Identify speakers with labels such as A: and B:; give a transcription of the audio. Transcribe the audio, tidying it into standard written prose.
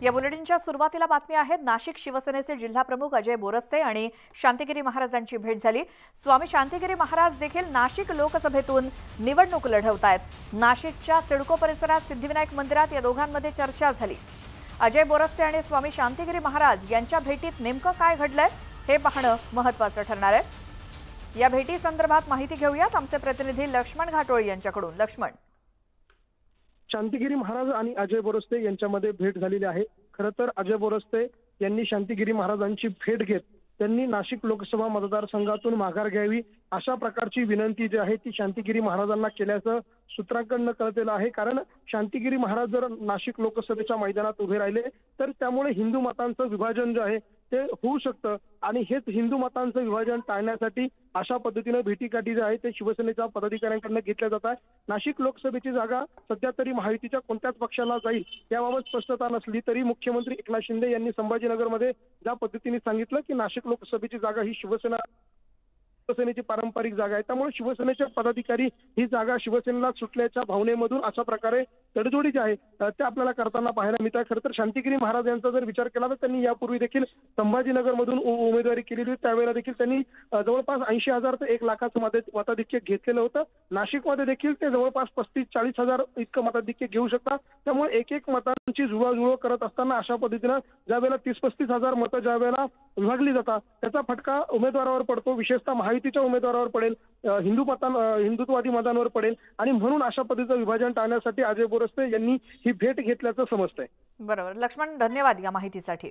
A: या बुलेटिनच्या सुरुवातीला बातमी आहे। नाशिक शिवसेनेचे जिल्हाप्रमुख अजय बोरस्ते आणि शांतिगिरी महाराजांची भेट झाली। स्वामी शांतिगिरी महाराज देखील नाशिक लोकसभेतून निवडणूक लढवतायत। नाशिकच्या सिडको परिसरात सिद्धिविनायक मंदिरात या दोघांमध्ये चर्चा झाली। अजय बोरस्ते आणि स्वामी शांतिगिरी महाराज यांच्या भेटीत नेमकं काय घडलंय हे पाहणं महत्त्वाचं ठरणार आहे। या भेटी संदर्भात माहिती घेऊयात आमचे प्रतिनिधी लक्ष्मण घाटोळी यांच्याकडून। लक्ष्मण,
B: शांतिगिरी महाराज आणि अजय बोरस्ते यांच्यामध्ये भेट झालेली आहे। खरं तर अजय बोरस्ते यांनी शांतिगिरी महाराजांची भेट घेत त्यांनी नाशिक लोकसभा मतदारसंघातून माघार घ्यावी अशा प्रकारची विनंती जी आहे ती शांतिगिरी महाराजांना केल्याचं सूत्रांकडून कळलेलं आहे। कारण शांतिगिरी महाराज जर नाशिक लोकसभेच्या मैदानात उभे राहिले तर त्यामुळे हिंदू मतांचं विभाजन जे आहे ते होऊ शकतं आणि हेच हिंदू मतांचं विभाजन टाळण्यासाठी अशा पद्धतीने भेटीगाठी जे आहे ते शिवसेनेच्या पदाधिकाऱ्यांकडून घेतल्या जात आहे। नाशिक लोकसभेची जागा सध्या तरी महायुतीच्या कोणत्याच पक्षाला जाईल याबाबत स्पष्टता नसली तरी मुख्यमंत्री एकनाथ शिंदे यांनी संभाजीनगरमध्ये ज्या पद्धतीने सांगितलं की नाशिक लोकसभेची जागा ही शिवसेनेची पारंपरिक जागा आहे, त्यामुळे शिवसेनेचे पदाधिकारी ही जागा शिवसेनेला सुटल्याच्या भावनेमधून अशा प्रकारे तडजोडी जी आहे ते आपल्याला करताना पाहायला मिळत आहे। खरं तर शांतिगिरी महाराज यांचा जर विचार केला तर त्यांनी यापूर्वी देखील संभाजीनगरमधून उमेदवारी केलेली होती। त्यावेळेला देखील त्यांनी जवळपास 80,000 ते 1 लाखाचं मताधिक्य घेतलेलं होतं। नाशिकमध्ये देखील ते जवळपास 35-40 हजार इतकं मताधिक्य घेऊ शकतात। त्यामुळे एक मतांची जुळवाजुळव करत असताना अशा पद्धतीनं ज्यावेळेला 30-35 हजार मतं ज्यावेळेला विभागली जातात त्याचा फटका उमेदवारावर पडतो, विशेषतः महायुतीच्या उमेदवारावर पडेल, हिंदुत्ववादी मतांवर पडेल आणि म्हणून अशा पद्धतीचं विभाजन टाळण्यासाठी अजय बोरस्ते यांनी ही भेट घेतल्याचं समजतंय।
A: बरोबर लक्ष्मण, धन्यवाद या माहितीसाठी।